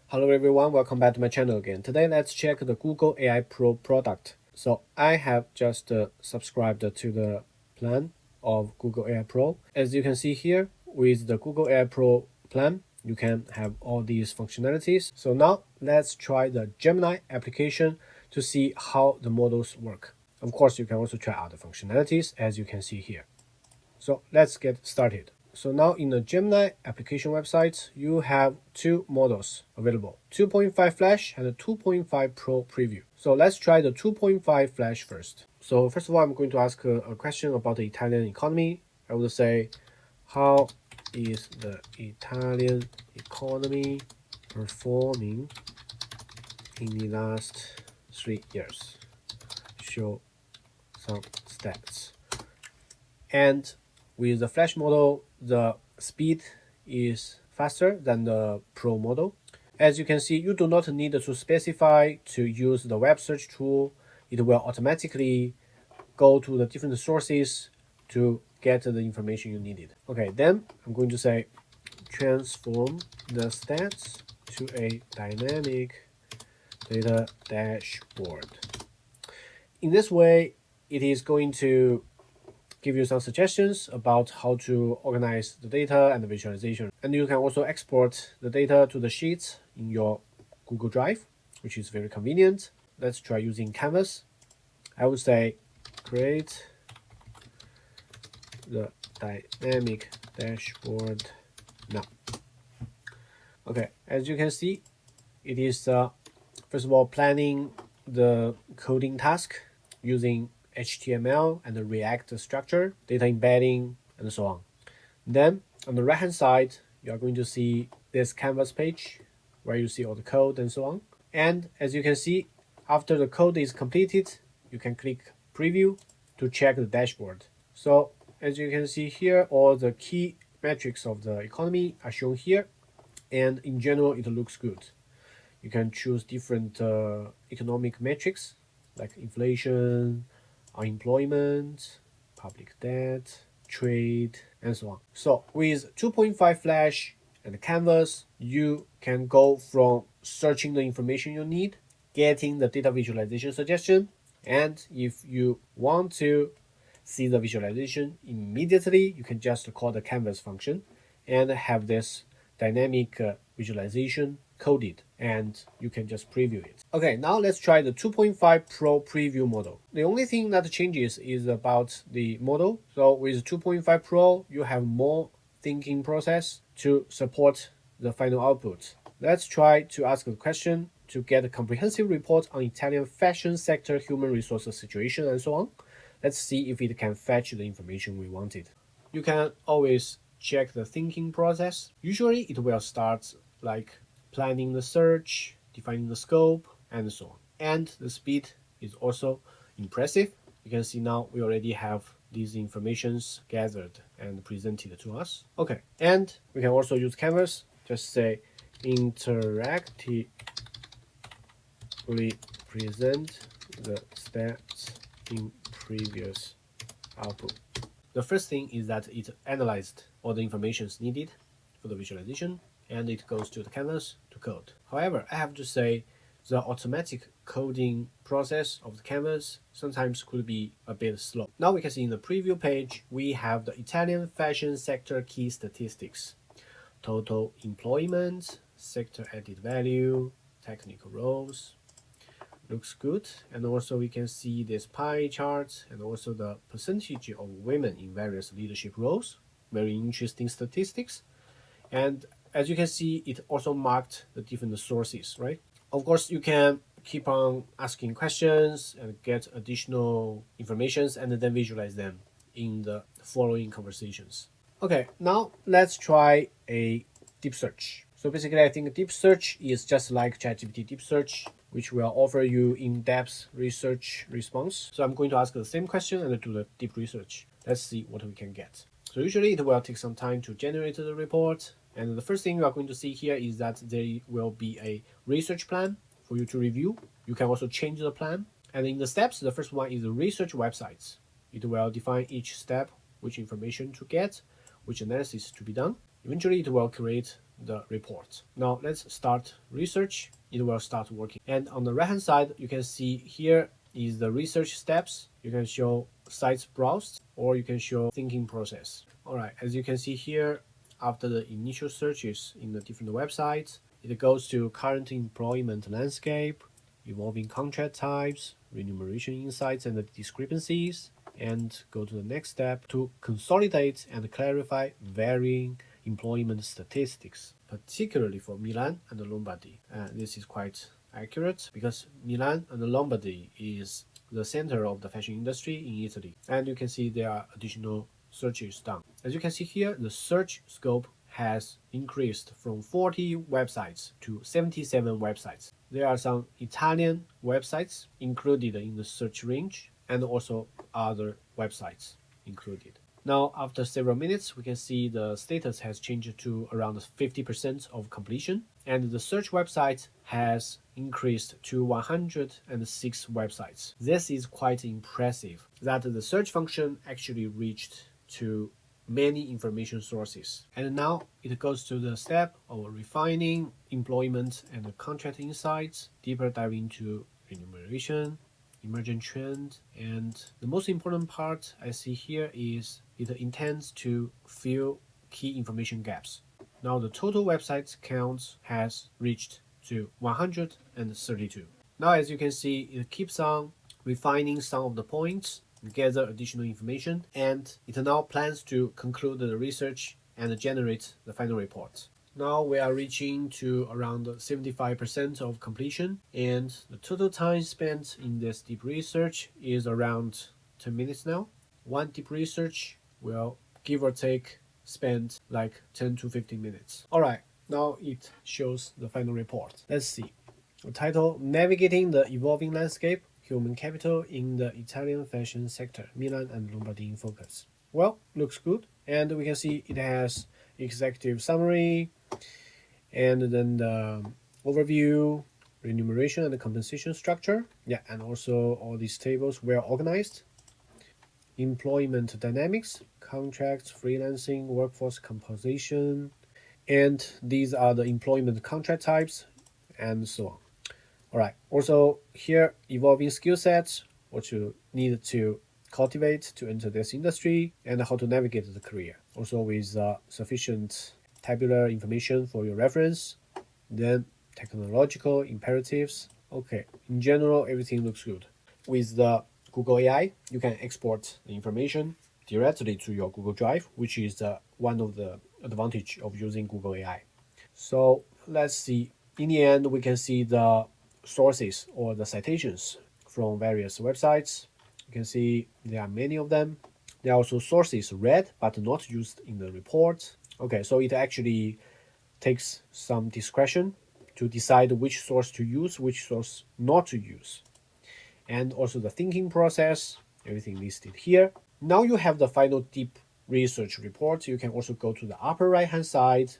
Hello everyone, welcome back to my channel again. Today let's check the Google AI Pro product. So I have just subscribed to the plan of Google AI Pro. As you can see here, with the Google AI Pro plan, you can have all these functionalities. So now let's try the Gemini application to see how the models work. Of course, you can also try other functionalities as you can see here. So let's get started. So now in the Gemini application website, you have two models available, 2.5 Flash and the 2.5 Pro Preview. So let's try the 2.5 Flash first. So first of all, I'm going to ask a question about the Italian economy. I would say, how is the Italian economy performing in the last 3 years? Show some stats. And with the Flash model, the speed is faster than the Pro model. As you can see, you do not need to specify to use the web search tool. It will automatically go to the different sources to get the information you needed. Okay, then I'm going to say transform the stats to a dynamic data dashboard. In this way, it is going to give you some suggestions about how to organize the data and the visualization. And you can also export the data to the sheets in your Google Drive, which is very convenient. Let's try using Canvas. I would say create the dynamic dashboard now. Okay, as you can see, it is first of all planning the coding task using HTML and the React structure, data embedding, and so on. Then on the right hand side, you are going to see this Canvas page where you see all the code and so on. And as you can see, after the code is completed, you can click preview to check the dashboard. So as you can see here, all the key metrics of the economy are shown here. And in general, it looks good. You can choose different economic metrics like inflation, unemployment, public debt, trade, and so on. So with 2.5 Flash and Canvas, you can go from searching the information you need, getting the data visualization suggestion, and if you want to see the visualization immediately, you can just call the Canvas function and have this dynamic visualization coded, and you can just preview it. Okay, now let's try the 2.5 Pro Preview model. The only thing that changes is about the model. So with 2.5 Pro, you have more thinking process to support the final output. Let's try to ask a question to get a comprehensive report on Italian fashion sector, human resources situation, and so on. Let's see if it can fetch the information we wanted. You can always check the thinking process. Usually it will start like planning the search, defining the scope, and so on. And the speed is also impressive. You can see now we already have these informations gathered and presented to us. Okay, and we can also use Canvas. Just say interactively present the stats in previous output. The first thing is that it analyzed all the information needed for the visualization, and it goes to the Canvas to code. However, I have to say the automatic coding process of the Canvas sometimes could be a bit slow. Now we can see in the preview page, we have the Italian fashion sector key statistics, total employment, sector added value, technical roles. Looks good. And also we can see this pie chart and also the percentage of women in various leadership roles. Very interesting statistics. And as you can see, it also marked the different sources, right? Of course, you can keep on asking questions and get additional informations and then visualize them in the following conversations. Okay, now let's try a deep search. So basically, I think deep search is just like ChatGPT deep search, which will offer you in-depth research response. So I'm going to ask the same question and do the deep research. Let's see what we can get. So usually it will take some time to generate the report. And the first thing we are going to see here is that there will be a research plan for you to review. You can also change the plan. And in the steps, the first one is the research websites. It will define each step, which information to get, which analysis to be done. Eventually, it will create the report. Now let's start research. It will start working. And on the right hand side, you can see here is the research steps. You can show sites browsed, or you can show thinking process. All right, as you can see here, after the initial searches in the different websites, it goes to current employment landscape, evolving contract types, remuneration insights and the discrepancies, and go to the next step to consolidate and clarify varying employment statistics, particularly for Milan and Lombardy. This is quite accurate because Milan and Lombardy is the center of the fashion industry in Italy. And you can see there are additional searches done. As you can see here, the search scope has increased from 40 websites to 77 websites. There are some Italian websites included in the search range, and also other websites included. Now, after several minutes, we can see the status has changed to around 50% of completion, and the search website has increased to 106 websites. This is quite impressive that the search function actually reached to many information sources. And now it goes to the step of refining employment and contract insights, deeper dive into remuneration, emergent trend, and the most important part I see here is it intends to fill key information gaps. Now the total website count has reached to 132. Now as you can see, it keeps on refining some of the points, gather additional information, and it now plans to conclude the research and generate the final report. Now we are reaching to around 75% of completion, and the total time spent in this deep research is around 10 minutes now. One deep research will give or take spend like 10 to 15 minutes. Alright, now it shows the final report. Let's see. The title, Navigating the Evolving Landscape, Human Capital in the Italian Fashion Sector, Milan and Lombardy in Focus. Well, looks good. And we can see it has executive summary, and then the overview, remuneration and the compensation structure. Yeah, and also all these tables were organized. Employment dynamics, contracts, freelancing, workforce composition, and these are the employment contract types, and so on. All right. Also here, evolving skill sets, what you need to cultivate to enter this industry, and how to navigate the career. Also with sufficient tabular information for your reference. Then technological imperatives. Okay. In general, everything looks good. With the Google AI, you can export the information directly to your Google Drive, which is one of the advantage of using Google AI. So let's see. In the end, we can see the sources or the citations from various websites. You can see there are many of them. There are also sources read but not used in the report. Okay, so it actually takes some discretion to decide which source to use, which source not to use. And also the thinking process, everything listed here. Now you have the final deep research report. You can also go to the upper right hand side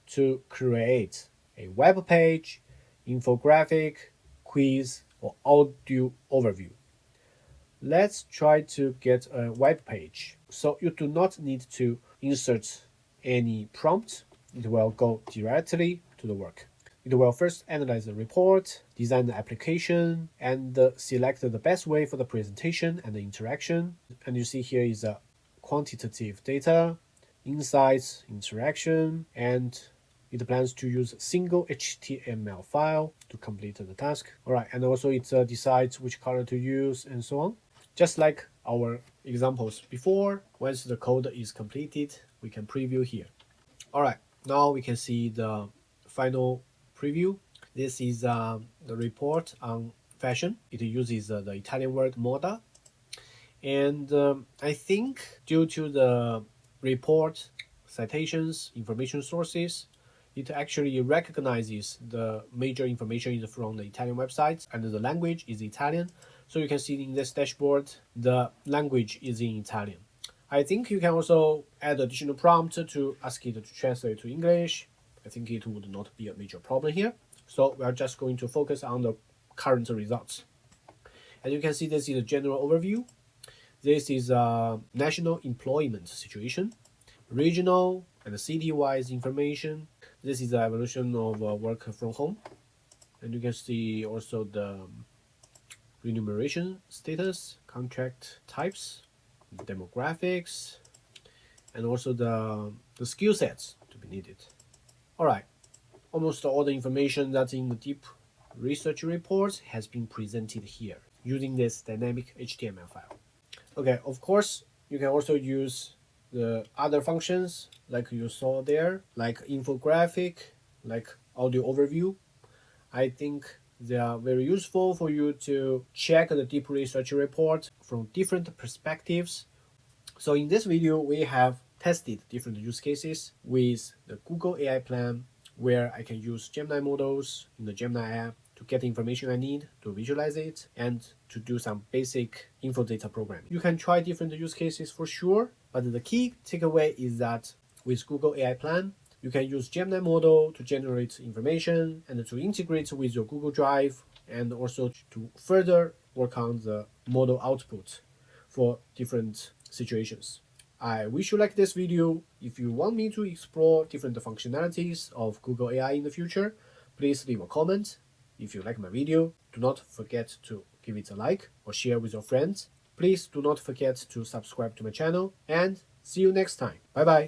to create a web page, infographic, quiz, or audio overview. Let's try to get a web page. So you do not need to insert any prompt. It will go directly to the work. It will first analyze the report, design the application, and select the best way for the presentation and the interaction. And you see here is a quantitative data, insights, interaction, and it plans to use a single HTML file to complete the task. All right, and also it decides which color to use and so on. Just like our examples before, once the code is completed, we can preview here. All right, now we can see the final preview. This is the report on fashion. It uses the Italian word Moda. And I think due to the report, citations, information sources, it actually recognizes the major information is from the Italian websites, and the language is Italian. So you can see in this dashboard, the language is in Italian. I think you can also add additional prompt to ask it to translate to English. I think it would not be a major problem here. So we are just going to focus on the current results. As you can see, this is a general overview. This is a national employment situation, regional and city-wise information. This is the evolution of work from home. And you can see also the remuneration status, contract types, demographics, and also the skill sets to be needed. All right, almost all the information that's in the deep research report has been presented here using this dynamic HTML file. Okay, of course, you can also use the other functions like you saw there, like infographic, like audio overview. I think they are very useful for you to check the deep research report from different perspectives. So in this video, we have tested different use cases with the Google AI Plan, where I can use Gemini models in the Gemini app to get the information I need to visualize it and to do some basic info data programming. You can try different use cases for sure, but the key takeaway is that with Google AI Plan, you can use Gemini model to generate information and to integrate with your Google Drive, and also to further work on the model output for different situations. I wish you like this video. If you want me to explore different functionalities of Google AI in the future, please leave a comment. If you like my video, do not forget to give it a like or share with your friends. Please do not forget to subscribe to my channel, and see you next time. Bye bye.